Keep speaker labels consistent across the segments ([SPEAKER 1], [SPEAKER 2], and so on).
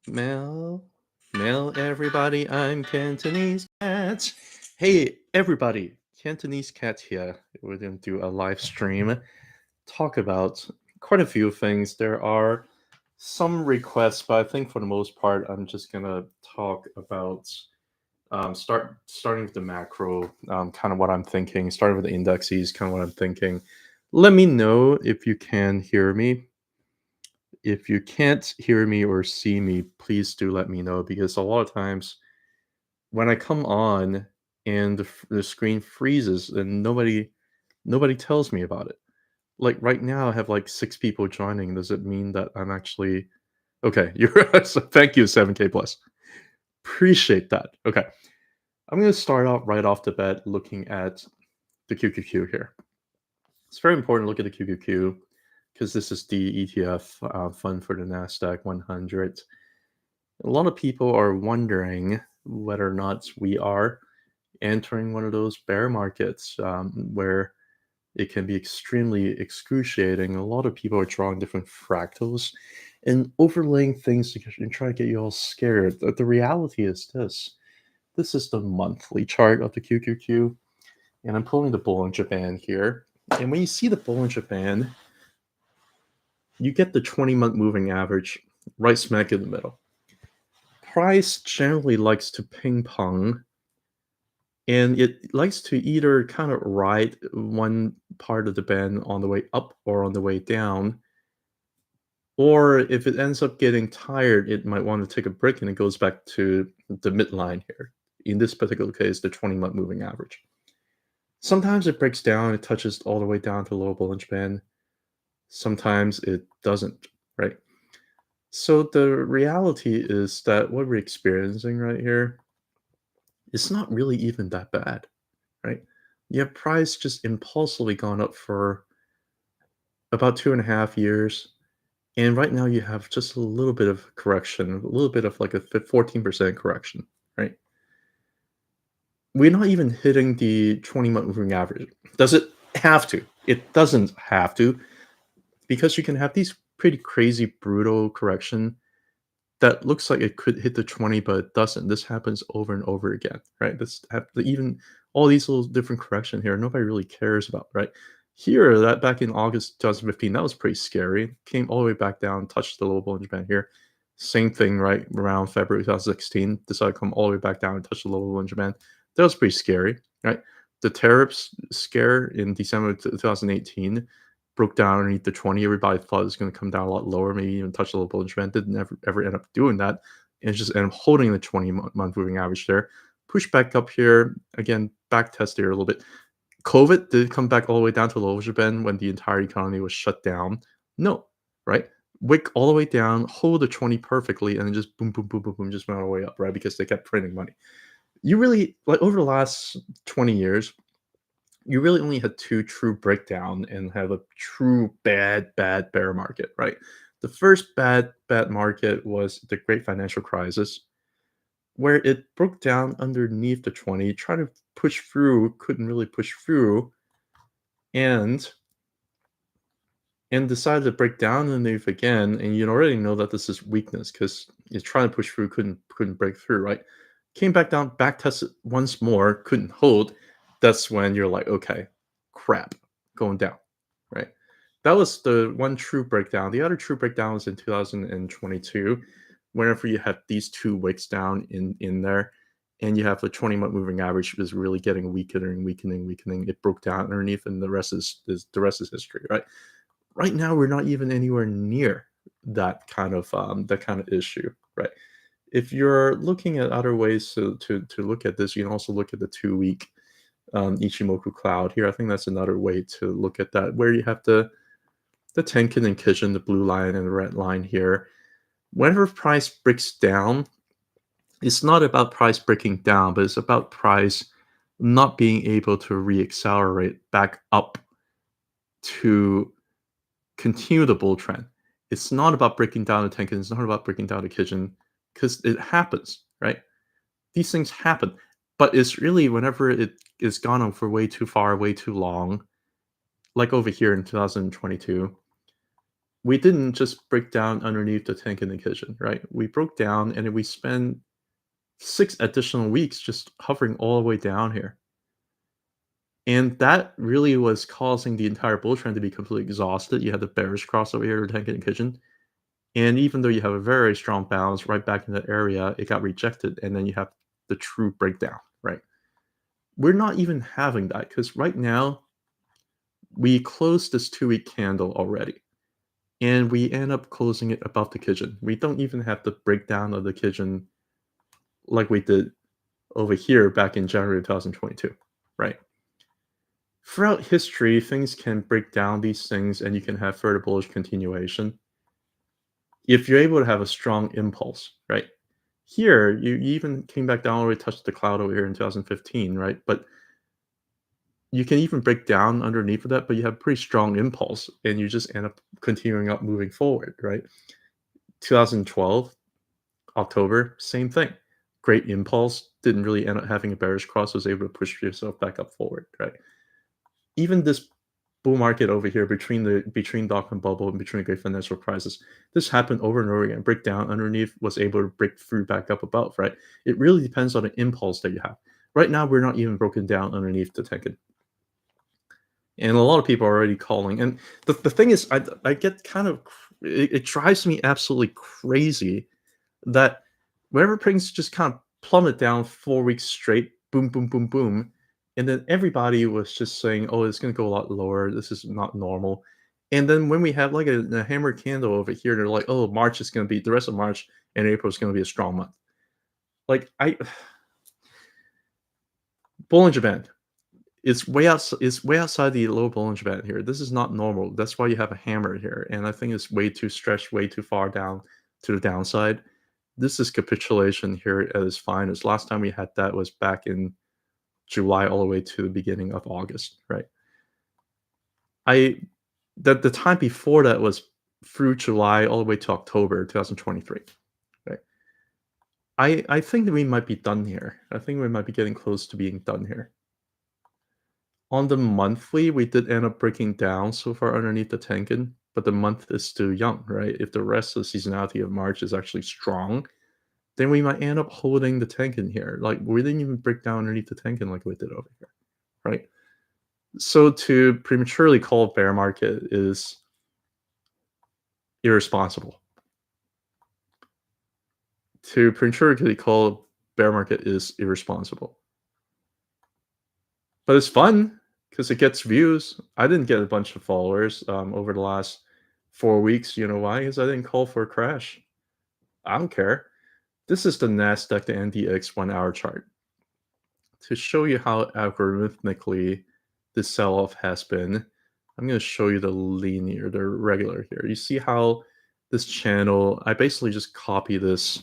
[SPEAKER 1] Mel, everybody, I'm Cantonese Cat. Hey, everybody, Cantonese Cat here. We're going to do a live stream, talk about quite a few things. There are some requests, but I think for the most part, I'm just going to talk about starting with the macro, kind of what I'm thinking, starting with the indexes, kind of what I'm thinking. Let me know if you can hear me. If you can't hear me or see me, please do let me know because a lot of times when I come on and the screen freezes and nobody tells me about it. Like right now, I have like 6 people joining. Does it mean that I'm actually okay? You're so thank you, 7K plus. Appreciate that. Okay, I'm gonna start out right off the bat looking at the QQQ here. It's very important to look at the QQQ because this is the ETF fund for the Nasdaq 100. A lot of people are wondering whether or not we are entering one of those bear markets where it can be extremely excruciating. A lot of people are drawing different fractals and overlaying things and try to get you all scared. The reality is this. This is the monthly chart of the QQQ, and I'm pulling the Bollinger Band here. And when you see the Bollinger Band, you get the 20-month moving average right smack in the middle. Price generally likes to ping pong, and it likes to either kind of ride one part of the band on the way up or on the way down. Or if it ends up getting tired, it might want to take a break and it goes back to the midline here. In this particular case, the 20-month moving average. Sometimes it breaks down, it touches all the way down to lower Bollinger Band. Sometimes it doesn't, right? So the reality is that what we're experiencing right here is not really even that bad, right? You have price just impulsively gone up for about 2.5 years. And right now you have just a little bit of correction, a little bit of like a 14% correction, right? We're not even hitting the 20-month moving average. Does it have to? It doesn't have to, because you can have these pretty crazy, brutal correction that looks like it could hit the 20, but it doesn't. This happens over and over again, right? Even all these little different correction here, nobody really cares about, right? Here, that back in August 2015, that was pretty scary. Came all the way back down, touched the low Bollinger Band here. Same thing right around February 2016. Decided to come all the way back down and touch the low Bollinger Band. That was pretty scary, right? The tariffs scare in December 2018 broke down underneath the 20. Everybody thought it was going to come down a lot lower, maybe even touch a little Bollinger Band. Didn't ever end up doing that. And it just ended up holding the 20-month moving average there. Push back up here. Again, back test here a little bit. COVID did come back all the way down to lower band when the entire economy was shut down. No, right? Wick all the way down, hold the 20 perfectly, and then just boom, boom, boom, boom, boom, just went all the way up, right? Because they kept printing money. You really, like over the last 20 years, you really only had two true breakdown and have a true bad bear market, right? The first bad market was the great financial crisis, where it broke down underneath the 20, tried to push through, couldn't really push through, and decided to break down underneath again. And you already know that this is weakness because it's trying to push through, couldn't break through, right? Came back down, back tested once more, couldn't hold. That's when you're like, okay, crap, going down, right? That was the one true breakdown. The other true breakdown was in 2022, whenever you have these two wicks down in there, and you have the 20-month moving average is really getting weaker and weakening. It broke down underneath, and the rest is history, right? Right now, we're not even anywhere near that kind of issue, right? If you're looking at other ways to look at this, you can also look at the 2-week Ichimoku cloud here. I think that's another way to look at that, where you have the Tenkin and Kijun, the blue line and the red line here. Whenever price breaks down, it's not about price breaking down, but it's about price not being able to reaccelerate back up to continue the bull trend. It's not about breaking down the Tenkin. It's not about breaking down the Kijun, because it happens, right? These things happen. But it's really whenever it is gone on for way too far, way too long, like over here in 2022, we didn't just break down underneath the Tenkan Nikijin, right? We broke down and then we spent 6 additional weeks just hovering all the way down here. And that really was causing the entire bull trend to be completely exhausted. You had the bearish cross over here, Tenkan Nikijin. And even though you have a very strong bounce right back in that area, it got rejected, and then you have the true breakdown, right? We're not even having that because right now we closed this 2-week candle already, and we end up closing it above the Kijun. We don't even have the breakdown of the Kijun like we did over here back in January 2022, right? Throughout history, things can break down these things, and you can have further bullish continuation if you're able to have a strong impulse, right? Here, you even came back down all the way, touched the cloud over here in 2015, right? But you can even break down underneath of that, but you have pretty strong impulse, and you just end up continuing up moving forward, right? 2012, October, same thing. Great impulse, didn't really end up having a bearish cross, was able to push yourself back up forward, right? Even this bull market over here between dot-com bubble and between great financial crisis, this happened over and over again. Break down underneath, was able to break through back up above, right? It really depends on the impulse that you have. Right now, we're not even broken down underneath the Tenkan. And a lot of people are already calling. And the thing is, I get kind of, it drives me absolutely crazy that whenever things just kind of plummet down 4 weeks straight, boom, boom, boom, boom, and then everybody was just saying, "Oh, it's going to go a lot lower. This is not normal." And then when we have like a hammer candle over here, they're like, "Oh, March is going to be the rest of March and April is going to be a strong month." Like Bollinger Band is way outside the low Bollinger Band here. This is not normal. That's why you have a hammer here, and I think it's way too stretched, way too far down to the downside. This is capitulation here at its finest. Last time we had that was back in July all the way to the beginning of August, right? The time before that was through July all the way to October 2023, right? I think that we might be done here. I think we might be getting close to being done here. On the monthly, we did end up breaking down so far underneath the Tenkan, but the month is still young, right? If the rest of the seasonality of March is actually strong, then we might end up holding the Tenkan here. Like, we didn't even break down underneath the Tenkan like we did over here, right? So to prematurely call bear market is irresponsible. To prematurely call bear market is irresponsible. But it's fun because it gets views. I didn't get a bunch of followers over the last 4 weeks. You know why? Because I didn't call for a crash. I don't care. This is the NASDAQ to NDX 1-hour chart to show you how algorithmically this sell-off has been. I'm going to show you the linear, the regular here. You see how this channel, I basically just copy this,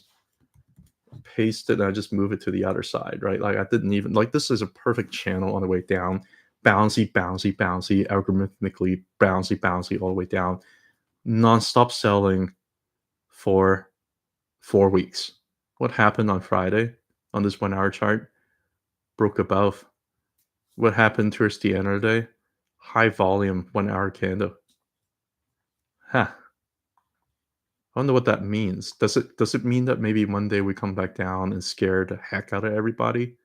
[SPEAKER 1] paste it, and I just move it to the other side, right? Like I didn't even, like this is a perfect channel on the way down. Bouncy, bouncy, bouncy, algorithmically bouncy, bouncy all the way down. Non-stop selling for 4 weeks. What happened on Friday on this 1-hour chart? Broke above. What happened towards the end of the day? High volume 1-hour candle. Huh. I wonder what that means. Does it mean that maybe one day we come back down and scare the heck out of everybody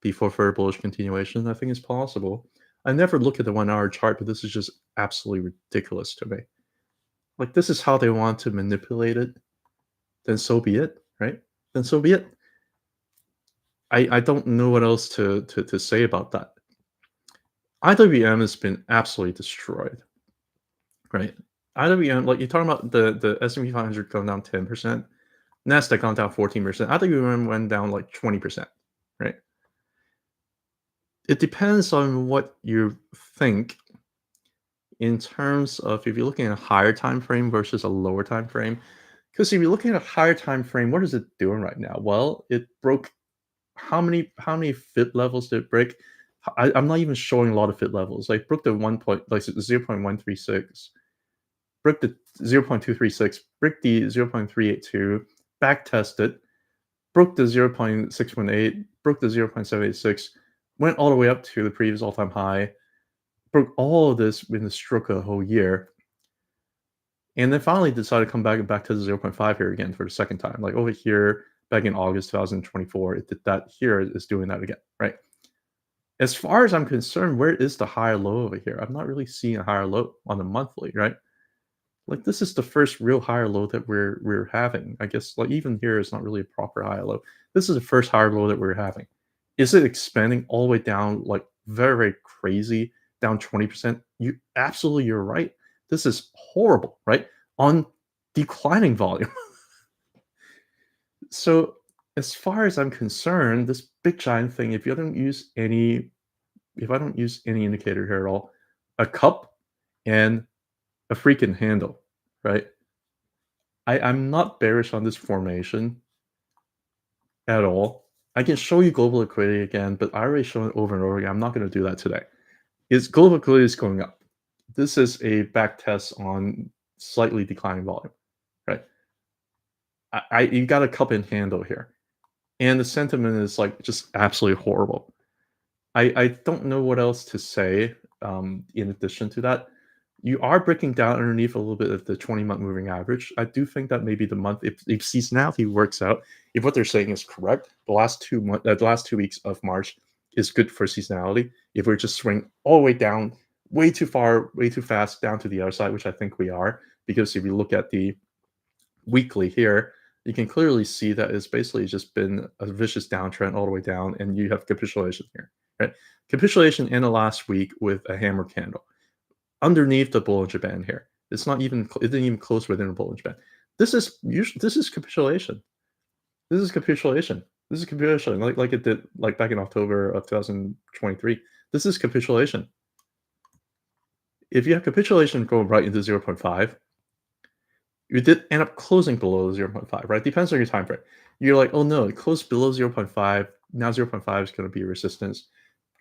[SPEAKER 1] before further bullish continuation? I think it's possible. I never look at the 1-hour chart, but this is just absolutely ridiculous to me. Like, this is how they want to manipulate it. Then so be it, right? Then so be it. I don't know what else to say about that. IWM has been absolutely destroyed, right? IWM, like you're talking about the S&P 500 going down 10%, NASDAQ gone down 14%, IWM went down like 20%, right? It depends on what you think in terms of if you're looking at a higher time frame versus a lower time frame. Because if you're looking at a higher time frame, what is it doing right now? Well, it broke how many fit levels did it break? I'm not even showing a lot of fit levels. Like broke the 0.136, broke the 0.236, broke the 0.382, back tested, broke the 0.618, broke the 0.786, went all the way up to the previous all-time high, broke all of this in the stroke of a whole year. And then finally decided to come back to the 0.5 here again for the second time. Like over here, back in August 2024, it did that here, is doing that again, right? As far as I'm concerned, where is the higher low over here? I'm not really seeing a higher low on the monthly, right? Like this is the first real higher low that we're having. I guess like even here is not really a proper higher low. This is the first higher low that we're having. Is it expanding all the way down like very, very crazy, down 20%? You're right. This is horrible, right? On declining volume. So as far as I'm concerned, this big giant thing, if I don't use any indicator here at all, a cup and a freaking handle, right? I'm not bearish on this formation at all. I can show you global liquidity again, but I already shown it over and over again. I'm not going to do that today. Global liquidity is going up. This is a back test on slightly declining volume, right? You got a cup and handle here, and the sentiment is like just absolutely horrible. I don't know what else to say in addition to that. You are breaking down underneath a little bit of the 20-month moving average. I do think that maybe the month, if seasonality works out, if what they're saying is correct, the last 2 weeks of March is good for seasonality. If we're just swing all the way down, way too far, way too fast down to the other side, which I think we are, because if you look at the weekly here, you can clearly see that it's basically just been a vicious downtrend all the way down, and you have capitulation here, right? Capitulation in the last week with a hammer candle underneath the Bollinger Band here. It's not even it didn't even close within the Bollinger Band. This is capitulation. This is capitulation. This is capitulation, like it did like back in October of 2023. This is capitulation. If you have capitulation going right into 0.5, you did end up closing below 0.5, right? Depends on your time frame. You're like, oh no, it closed below 0.5. Now 0.5 is going to be resistance.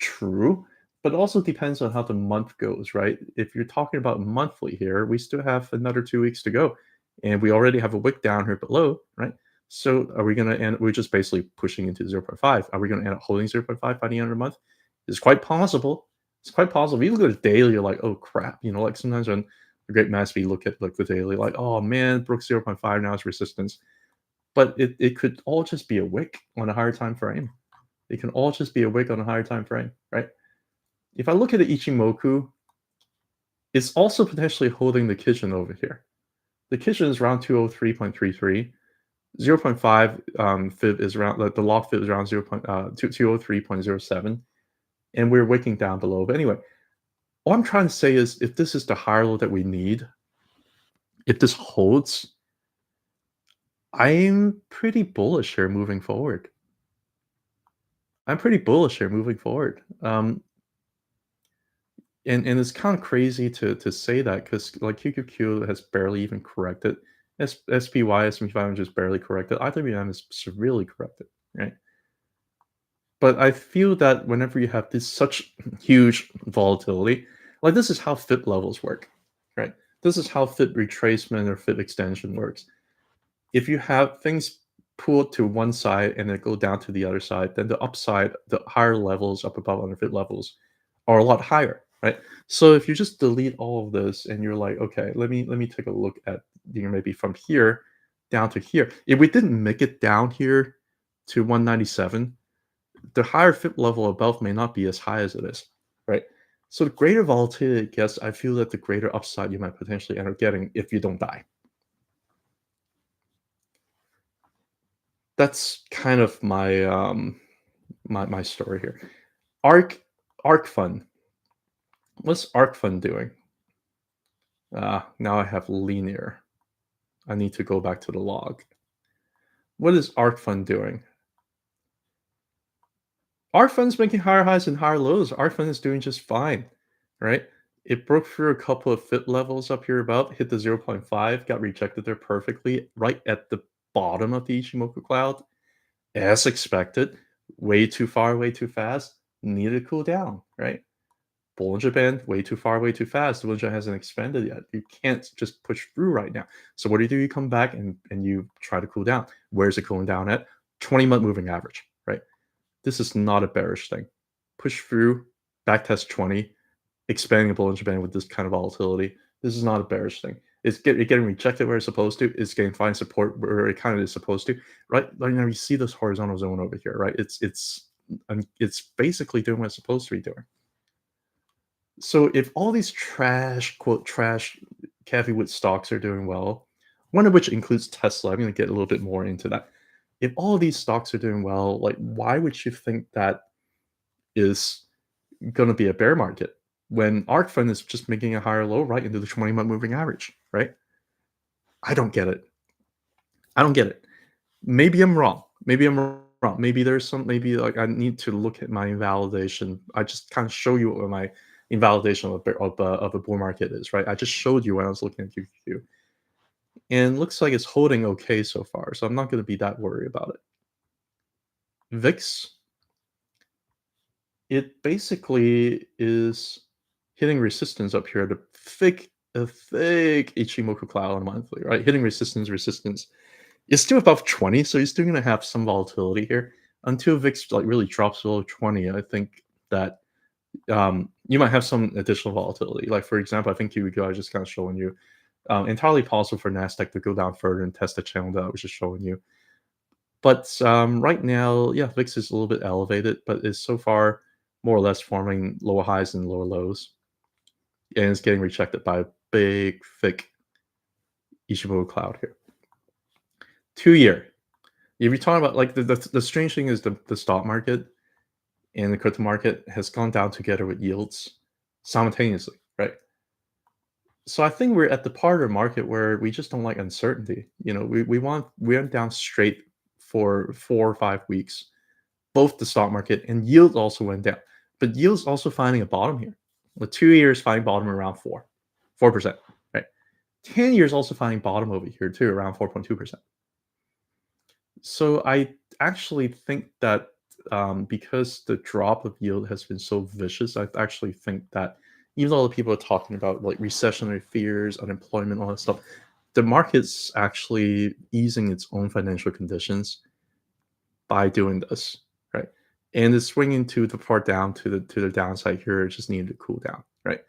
[SPEAKER 1] True, but also depends on how the month goes, right? If you're talking about monthly here, we still have another 2 weeks to go, and we already have a wick down here below, right? So are we going to end? We're just basically pushing into 0.5. Are we going to end up holding 0.5 by the end of the month? It's quite possible. It's quite possible. If you look at the daily, you're like, oh crap. Like sometimes when the great mass, we look at like the daily, like, oh man, broke 0.5, now it's resistance. But it could all just be a wick on a higher time frame. It can all just be a wick on a higher time frame, right? If I look at the Ichimoku, it's also potentially holding the Kijun over here. The Kijun is around 203.33. 0.5 fib is around, the log fib is around 203.07. And we're wicking down below. But anyway, all I'm trying to say is if this is the higher low that we need, if this holds, I'm pretty bullish here moving forward. I'm pretty bullish here moving forward. And it's kind of crazy to say that because like QQQ has barely even corrected. SPY, S&P 500 is barely corrected. IWM is severely corrected, right? But I feel that whenever you have this such huge volatility, like this is how FIB levels work, right? This is how FIB retracement or FIB extension works. If you have things pulled to one side and then go down to the other side, then the upside, the higher levels up above under FIB levels are a lot higher, right? So if you just delete all of this and you're like, okay, let me take a look at maybe from here down to here. If we didn't make it down here to 197, the higher FIB level above may not be as high as it is, right? So the greater volatility it gets, I feel that the greater upside you might potentially end up getting if you don't die. That's kind of my my story here. ARK Fund. What's ARK Fund doing? Now I have linear. I need to go back to the log. What is ARK Fund doing? ARK Fund's making higher highs and higher lows. ARK Fund is doing just fine, right? It broke through a couple of FIB levels up here above, hit the 0.5, got rejected there perfectly, right at the bottom of the Ichimoku cloud, as expected. Way too far, way too fast. Needed to cool down, right? Bollinger Band, way too far, way too fast. The Bollinger Band hasn't expanded yet. You can't just push through right now. So what do? You come back and you try to cool down. Where's it cooling down at? 20-month moving average, right? This is not a bearish thing. Push through, backtest 20, expanding a Bollinger Band with this kind of volatility. This is not a bearish thing. It's getting rejected where it's supposed to. It's getting fine support where it kind of is supposed to, right? Like now you see this horizontal zone over here, right? It's basically doing what it's supposed to be doing. So if all these trash, quote trash, cathode wood stocks are doing well, one of which includes Tesla, I'm going to get a little bit more into that. If all of these stocks are doing well, like why would you think that is going to be a bear market when ARK fund is just making a higher low right into the 20-month moving average, right? I don't get it. I don't get it. Maybe I'm wrong. Maybe I'm wrong. Maybe there's some. Maybe like I need to look at my invalidation. I just kind of show you what my invalidation of a bull market is, right? I just showed you when I was looking at QQQ, and it looks like it's holding okay so far. So I'm not going to be that worried about it. VIX, it basically is hitting resistance up here at a thick Ichimoku cloud on monthly, right? Hitting resistance. It's still above 20, so you're still gonna have some volatility here. Until VIX like really drops below 20, I think that you might have some additional volatility. Like for example, I think here we go. I was just kind of showing you entirely possible for Nasdaq to go down further and test the channel that I was just showing you. But right now, yeah, VIX is a little bit elevated, but is so far more or less forming lower highs and lower lows, and it's getting rejected by a big, thick Ichimoku cloud here. 2 year. If you're talking about like the strange thing is the stock market and the crypto market has gone down together with yields simultaneously, right? So I think we're at the part of the market where we just don't like uncertainty. You know, we went down straight for 4 or 5 weeks. Both the stock market and yields also went down, but yields also finding a bottom here. The 2 years finding bottom around 4%, right? 10 years also finding bottom over here too, around 4.2%. So I actually think that because the drop of yield has been so vicious, I actually think that even though people are talking about like recessionary fears, unemployment, all that stuff, the market's actually easing its own financial conditions by doing this, right? And it's swinging to the far down to the downside here. It just needed to cool down, right?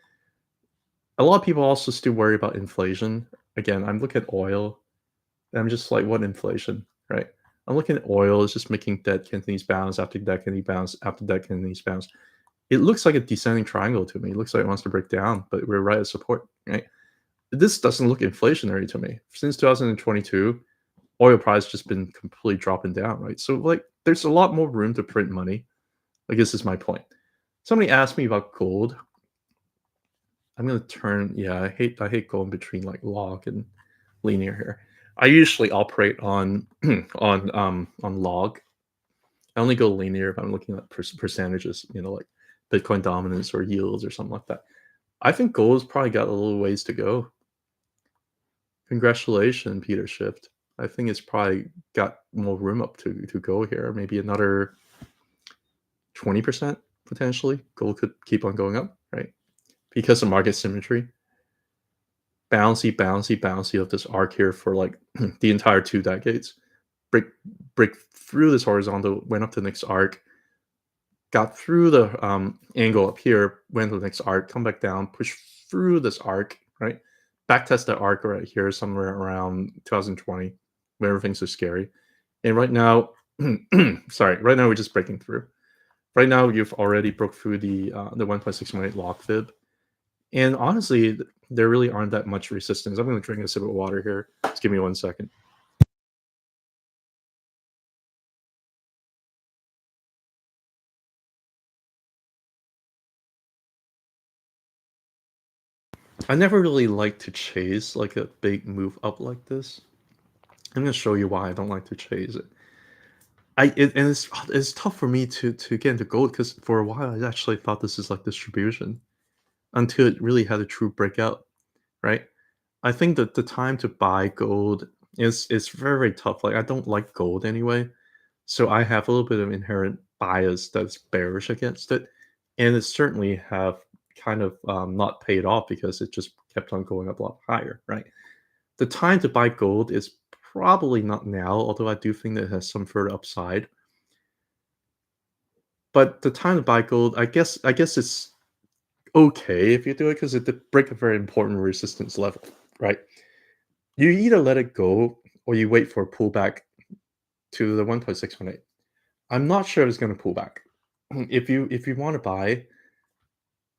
[SPEAKER 1] A lot of people also still worry about inflation. Again, I'm looking at oil, and I'm just like, what inflation, right? I'm looking at oil. It's just making dead Cantonese bounce after dead Cantonese bounce after dead Cantonese bounce. It looks like a descending triangle to me. It looks like it wants to break down, but we're right at support, right? This doesn't look inflationary to me. Since 2022, oil price just been completely dropping down, right? So like, there's a lot more room to print money. I guess is my point. Somebody asked me about gold. I'm gonna turn. Yeah, I hate going between like log and linear here. I usually operate on on log. I only go linear if I'm looking at percentages, like Bitcoin dominance or yields or something like that. I think gold's probably got a little ways to go. Congratulations, Peter Shift. I think it's probably got more room up to go here. Maybe another 20% potentially. Gold could keep on going up, right? Because of market symmetry. Bouncy of this arc here for like the entire 2 decades. Break break through this horizontal, went up to the next arc, got through the angle up here, went to the next arc, come back down, push through this arc, right? Backtest that arc right here somewhere around 2020 when everything's so scary. And right now, right now we're just breaking through. Right now you've already broke through the 1.618 log fib. And honestly, there really aren't that much resistance. I'm going to drink a sip of water here. Just give me 1 second. I never really like to chase like a big move up like this. I'm gonna show you why I don't like to chase it. And it's tough for me to get into gold because for a while I actually thought this is like distribution until it really had a true breakout, right? I think that the time to buy gold is very, very tough. Like I don't like gold anyway, so I have a little bit of inherent bias that's bearish against it, and it certainly have kind of not paid off because it just kept on going up a lot higher, right? The time to buy gold is probably not now, although I do think that it has some further upside. But the time to buy gold, I guess it's okay if you do it because it did break a very important resistance level, right? You either let it go or you wait for a pullback to the 1.618. I'm not sure it's going to pull back. If you want to buy,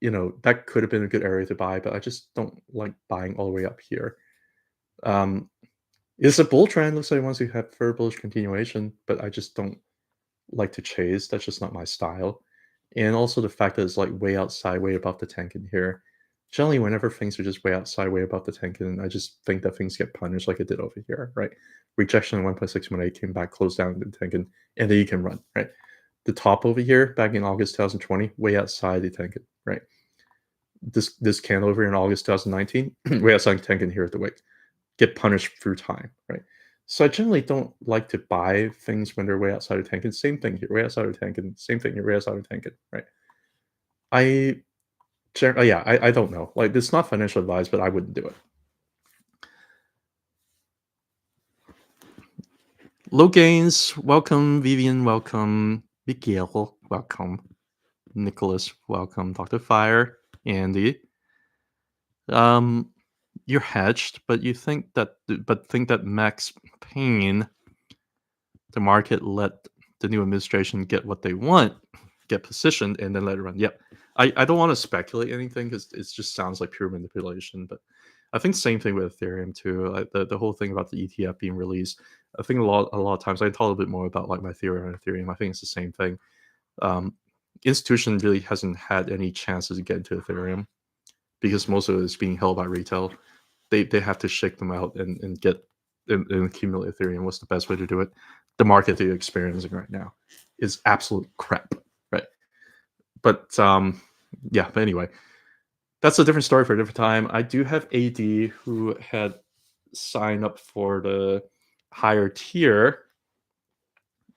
[SPEAKER 1] that could have been a good area to buy, but I just don't like buying all the way up here. It's a bull trend. Looks like it wants to have further bullish continuation, but I just don't like to chase. That's just not my style. And also the fact that it's like way outside, way above the Tenkan here. Generally, whenever things are just way outside, way above the Tenkan, I just think that things get punished like it did over here, right? Rejection 1.618 came back, closed down the Tenkan, and then you can run, right? The top over here, back in August 2020, way outside the Tenkan, right? This candle over here in August 2019, way outside the Tenkan here at the wick. Get punished through time, right? So I generally don't like to buy things when they're way outside of Tenkan. Same thing here, way outside of Tenkan. Same thing here, way outside of Tenkan, right? I don't know. Like, it's not financial advice, but I wouldn't do it. Low gains, welcome. Vivian, welcome. Miguel, welcome. Nicholas, welcome. Dr. Fire, Andy. You're hedged, but think that Max Payne, the market let the new administration get what they want, get positioned, and then let it run. Yep. I don't want to speculate anything because it just sounds like pure manipulation, but I think same thing with Ethereum too. Like the whole thing about the ETF being released. I think a lot of times I talk a little bit more about like my theory on Ethereum. I think it's the same thing. Institution really hasn't had any chances to get into Ethereum because most of it is being held by retail. They have to shake them out and get and accumulate Ethereum. What's the best way to do it? The market that you're experiencing right now is absolute crap, right? But yeah. But anyway, that's a different story for a different time. I do have AD who had signed up for the higher tier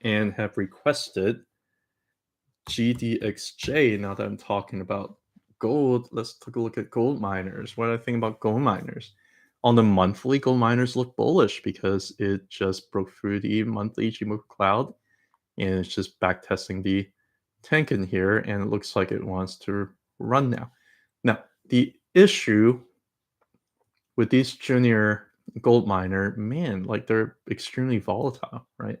[SPEAKER 1] and have requested GDXJ. Now that I'm talking about gold, let's take a look at gold miners. What do I think about gold miners? On the monthly, gold miners look bullish because it just broke through the monthly Ichimoku cloud and it's just back testing the Tenkan here, and it looks like it wants to run now. Now, the issue with these junior gold miner, man, like they're extremely volatile, right?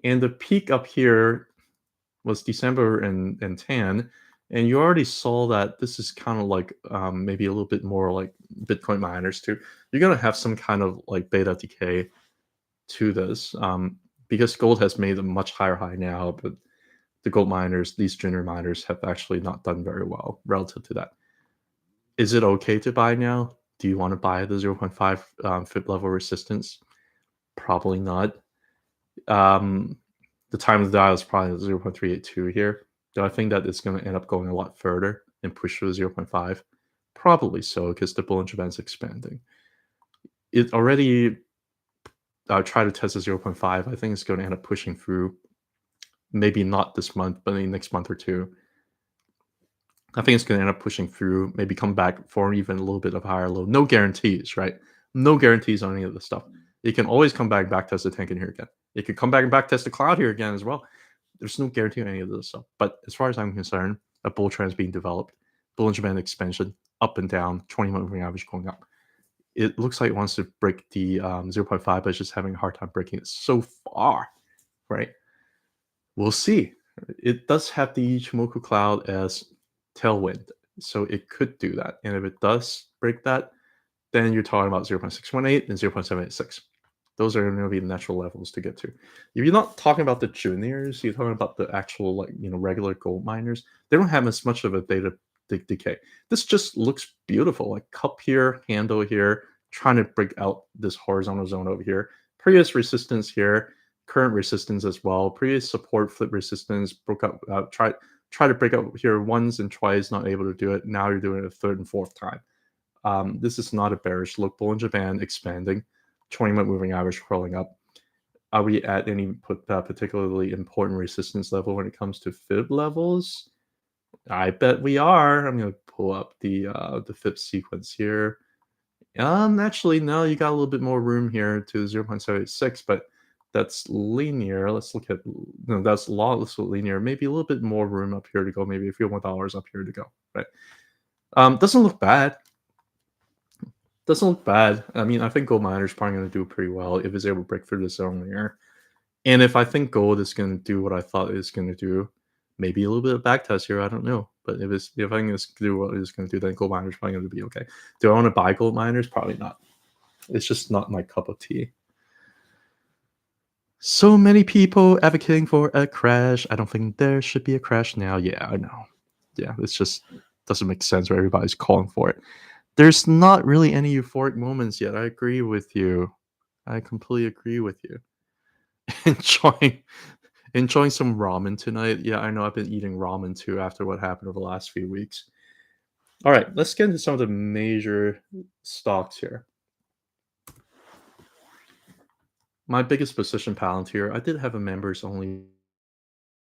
[SPEAKER 1] And the peak up here was December and 10, and you already saw that this is kind of like maybe a little bit more like Bitcoin miners too. You're gonna have some kind of like beta decay to this because gold has made a much higher high now, but the gold miners, these junior miners, have actually not done very well relative to that. Is it okay to buy now? Do you want to buy the 0.5 FIB level resistance? Probably not. The time of the dial is probably 0.382 here. Do I think that it's going to end up going a lot further and push through 0.5? Probably so, because the Bollinger Band's expanding. It already tried to test the 0.5. I think it's going to end up pushing through. Maybe not this month, but in the next month or two. I think it's going to end up pushing through, maybe come back for even a little bit of higher low. No guarantees, right? No guarantees on any of this stuff. It can always come back test the Tenkan here again. It could come back and back test the cloud here again as well. There's no guarantee on any of this stuff. But as far as I'm concerned, a bull trend is being developed. Bollinger Band expansion, up and down, 20-month moving average going up. It looks like it wants to break the 0.5, but it's just having a hard time breaking it so far, right? We'll see. It does have the Ichimoku cloud as tailwind, so it could do that. And if it does break that, then you're talking about 0.618 and 0.786. Those are going to be the natural levels to get to. If you're not talking about the juniors, you're talking about the actual regular gold miners. They don't have as much of a data decay. This just looks beautiful, like cup here, handle here, trying to break out this horizontal zone over here. Previous resistance here, current resistance as well. Previous support, flip resistance, broke up, try to break out here once and twice, not able to do it. Now you're doing it a third and fourth time. This is not a bearish look. Bollinger Band expanding, 20-month moving average crawling up. Are we at any particularly important resistance level when it comes to fib levels? I bet we are. I'm going to pull up the fib sequence here. Actually, no, you got a little bit more room here to 0.76, but that's linear. Let's look at, no, that's lawless linear. Maybe a little bit more room up here to go. Maybe a few more dollars up here to go, right? Doesn't look bad. Doesn't look bad. I mean, I think gold miners probably going to do pretty well if it's able to break through the zone here. And if I think gold is going to do what I thought it was going to do, maybe a little bit of back test here, I don't know. But if I think it's do what it's going to do, then gold miners probably going to be okay. Do I want to buy gold miners? Probably not. It's just not my cup of tea. So many people advocating for a crash. I don't think there should be a crash now. Yeah, I know. Yeah, it's just doesn't make sense where everybody's calling for it. There's not really any euphoric moments yet. I agree with you. I completely agree with you. enjoying enjoying some ramen tonight. Yeah, I know I've been eating ramen too after what happened over the last few weeks. All right, let's get into some of the major stocks here. My biggest position Palantir, I did have a members only